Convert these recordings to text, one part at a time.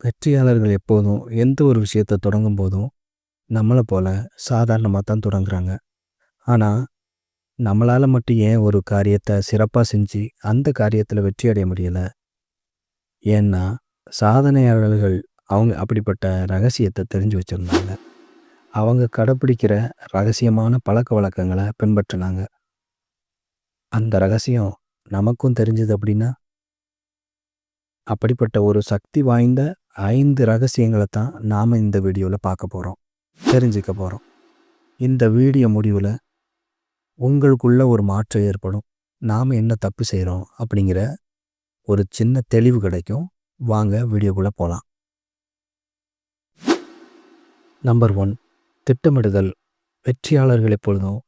வெற்றியாளர்கள் எப்போதும் எந்த ஒரு விஷயத்த தொடங்கும் போதும் நம்மளை போல சாதாரணமாக தான் தொடங்குறாங்க. ஆனால் நம்மளால் மட்டும் ஏன் ஒரு காரியத்தை சிறப்பாக செஞ்சு அந்த காரியத்தில் வெற்றி அடைய முடியலை? ஏன்னா சாதனையாளர்கள் அவங்க அப்படிப்பட்ட ரகசியத்தை தெரிஞ்சு வச்சுருந்தாங்க. அவங்க கடைப்பிடிக்கிற ரகசியமான பழக்க வழக்கங்களை பின்பற்றினாங்க. அந்த ரகசியம் நமக்கும் தெரிஞ்சது அப்படின்னா, அப்படிப்பட்ட ஒரு சக்தி வாய்ந்த 5 ரகசியங்களை தான் நாம் இந்த வீடியோவில் பார்க்க போகிறோம், தெரிஞ்சுக்க போகிறோம். இந்த வீடியோ முடிவில் உங்களுக்குள்ள ஒரு மாற்றம் ஏற்படும். நாம் என்ன தப்பு செய்கிறோம் அப்படிங்கிற ஒரு சின்ன தெளிவு கிடைக்கும். வாங்க வீடியோக்குள்ளே போகலாம். நம்பர் 1, திட்டமிடுதல். வெற்றியாளர்கள் எப்பொழுதும்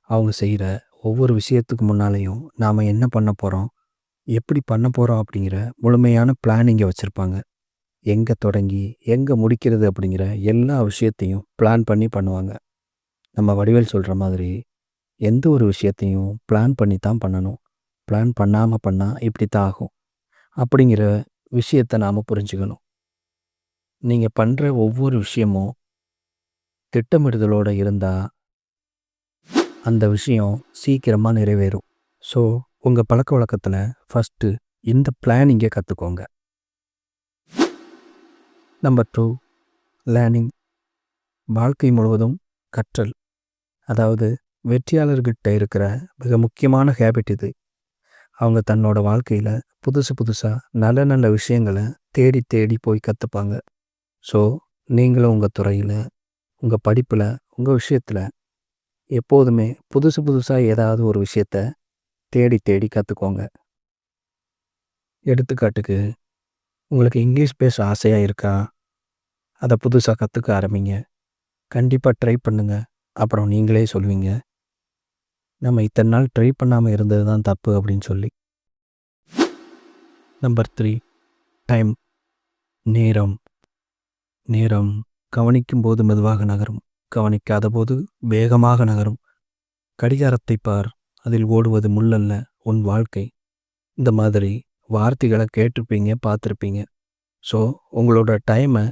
அவங்க செய்கிற ஒவ்வொரு விஷயத்துக்கு முன்னாலேயும் நாம் என்ன பண்ண போகிறோம், எப்படி பண்ண போகிறோம் அப்படிங்கிற முழுமையான பிளானிங்கை வச்சுருப்பாங்க. எங்கே தொடங்கி எங்கே முடிக்கிறது அப்படிங்கிற எல்லா விஷயத்தையும் பிளான் பண்ணி பண்ணுவாங்க. நம்ம வடிவேல் சொல்கிற மாதிரி எந்த ஒரு விஷயத்தையும் பிளான் பண்ணி தான் பண்ணணும். பிளான் பண்ணாமல் பண்ணால் இப்படி தான் ஆகும் அப்படிங்கிற விஷயத்தை நாம் புரிஞ்சுக்கணும். நீங்கள் பண்ணுற ஒவ்வொரு விஷயமும் திட்டமிடுதலோடு இருந்தால் அந்த விஷயம் சீக்கிரமாக நிறைவேறும். ஸோ உங்கள் பழக்க வழக்கத்தில் ஃபஸ்ட்டு இந்த பிளானிங்கை கற்றுக்கோங்க. Number 2, learning. வாழ்க்கை முழுவதும் கற்றல். அதாவது வெற்றியாளர்கிட்ட இருக்கிற மிக முக்கியமான ஹேபிட் இது. அவங்க தன்னோட வாழ்க்கையில் புதுசாக நல்ல நல்ல விஷயங்களை தேடி தேடி போய் கற்றுப்பாங்க. ஸோ நீங்களும் உங்கள் துறையில், உங்கள் படிப்பில், உங்கள் விஷயத்தில் எப்போதுமே புதுசாக ஏதாவது ஒரு விஷயத்த தேடி தேடி கற்றுக்கோங்க. எடுத்துக்காட்டுக்கு, உங்களுக்கு இங்கிலீஷ் பேச ஆசையாக இருக்கா? அதை புதுசாக கற்றுக்க ஆரம்பிங்க. கண்டிப்பாக ட்ரை பண்ணுங்கள். அப்புறம் நீங்களே சொல்வீங்க, நம்ம இத்தனை நாள் ட்ரை பண்ணாமல் இருந்தது தான் தப்பு அப்படின்னு சொல்லி. Number 3, time. நேரம். நேரம் கவனிக்கும் போது மெதுவாக நகரும், கவனிக்காத போது வேகமாக நகரும். கடிகாரத்தை பார், அதில் ஓடுவது முள்ளல்ல உன் வாழ்க்கை. இந்த மாதிரி வார்த்தைகளை கேட்டிருப்பீங்க, பார்த்துருப்பீங்க. ஸோ உங்களோட டைமை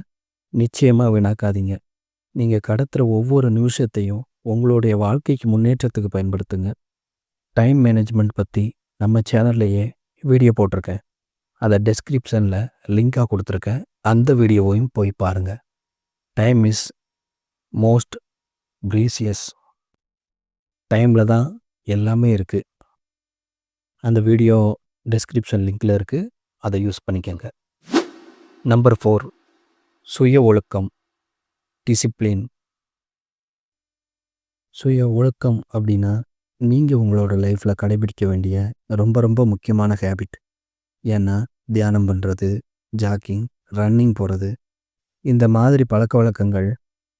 நிச்சயமாக வீணாக்காதீங்க. நீங்கள் கடத்துகிற ஒவ்வொரு நிமிஷத்தையும் உங்களுடைய வாழ்க்கைக்கு முன்னேற்றத்துக்கு பயன்படுத்துங்க. டைம் மேனேஜ்மெண்ட் பற்றி நம்ம சேனல்லையே வீடியோ போட்டிருக்கேன். அதை டெஸ்கிரிப்ஷனில் லிங்காக கொடுத்துருக்கேன். அந்த வீடியோவையும் போய் பாருங்கள். Time is most precious. டைமில் தான் எல்லாமே இருக்குது. அந்த வீடியோ டெஸ்கிரிப்ஷன் லிங்கில் இருக்குது, அதை யூஸ் பண்ணிக்கோங்க. நம்பர் 4, சுய ஒழுக்கம், டிசிப்ளின். சுய ஒழுக்கம் அப்படின்னா நீங்கள் உங்களோட லைஃப்பில் கடைபிடிக்க வேண்டிய ரொம்ப ரொம்ப முக்கியமான ஹேபிட். ஏன்னா தியானம் பண்ணுறது, ஜாக்கிங், ரன்னிங் போகிறது, இந்த மாதிரி பழக்க வழக்கங்கள்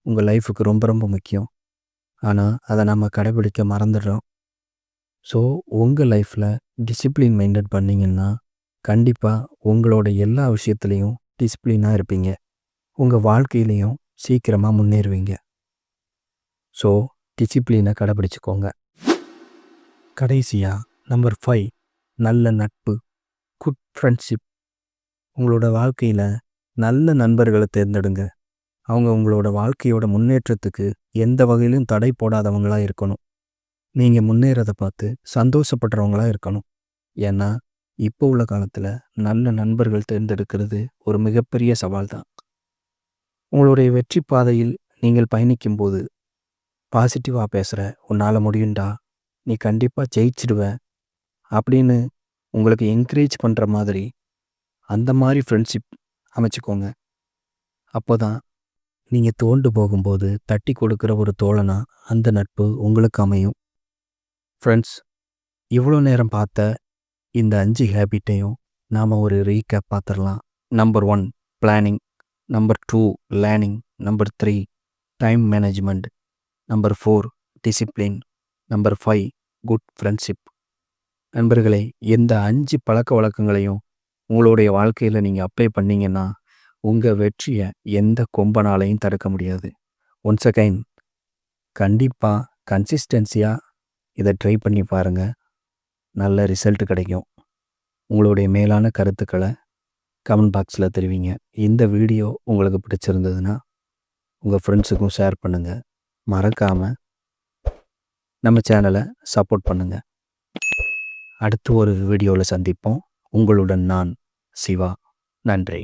உங்கள் லைஃபுக்கு ரொம்ப ரொம்ப முக்கியம். ஆனால் அதை நம்ம கடைபிடிக்க மறந்துடுறோம். ஸோ உங்கள் லைஃப்பில் டிசிப்ளின் மெயின்டைன் பண்ணிங்கன்னா கண்டிப்பாக உங்களோட எல்லா விஷயத்துலேயும் டிசிப்ளினாக இருப்பீங்க. உங்கள் வாழ்க்கையிலையும் சீக்கிரமாக முன்னேறுவீங்க. ஸோ டிசிப்ளினை கடைபிடிச்சிக்கோங்க. கடைசியாக நம்பர் 5, நல்ல நட்பு, குட் ஃப்ரெண்ட்ஷிப். உங்களோட வாழ்க்கையில் நல்ல நண்பர்களை தேர்ந்தெடுங்க. அவங்க உங்களோட வாழ்க்கையோட முன்னேற்றத்துக்கு எந்த வகையிலும் தடை போடாதவங்களாக இருக்கணும். நீங்கள் முன்னேறதை பார்த்து சந்தோஷப்படுறவங்களாக இருக்கணும். ஏன்னா இப்போ உள்ள காலத்தில் நல்ல நண்பர்கள் தேர்ந்தெடுக்கிறது ஒரு மிகப்பெரிய சவால் தான். உங்களுடைய வெற்றி பாதையில் நீங்கள் பயணிக்கும்போது பாசிட்டிவாக பேசுகிற, உன்னால் முடியும்டா, நீ கண்டிப்பாக ஜெயிச்சிடுவ அப்படின்னு உங்களுக்கு என்கரேஜ் பண்ணுற மாதிரி அந்த மாதிரி ஃப்ரெண்ட்ஷிப் அமைச்சிக்கோங்க. அப்போ தான் நீங்கள் தோண்டு போகும்போது தட்டி கொடுக்குற ஒரு தோழனா அந்த நட்பு உங்களுக்கு அமையும். ஃப்ரெண்ட்ஸ், இவ்வளோ நேரம் பார்த்த இந்த 5 ஹேபிட்டையும் நாம் ஒரு ரீகேப் பார்த்துடலாம். Number 1, planning. Number 2, learning. Number 3, time management. Number 4, discipline. Number 5, good friendship. நண்பர்களே, இந்த 5 பழக்க வழக்கங்களையும் உங்களுடைய வாழ்க்கையில் நீங்கள் அப்ளை பண்ணிங்கன்னா உங்கள் வெற்றியை எந்த கொம்பனாலையும் தடுக்க முடியாது. ஒன்ஸ் அகைன், கண்டிப்பாக கன்சிஸ்டன்சியாக இதை ட்ரை பண்ணி பாருங்கள். நல்ல ரிசல்ட் கிடைக்கும். உங்களுடைய மேலான கருத்துக்களை கமெண்ட் பாக்ஸில் தெரிவிங்க. இந்த வீடியோ உங்களுக்கு பிடிச்சிருந்ததுன்னா உங்கள் ஃப்ரெண்ட்ஸுக்கும் ஷேர் பண்ணுங்கள். மறக்காமல் நம்ம சேனலை சப்போர்ட் பண்ணுங்கள். அடுத்து ஒரு வீடியோவில் சந்திப்போம். உங்களுடன் நான் சிவா. நன்றி.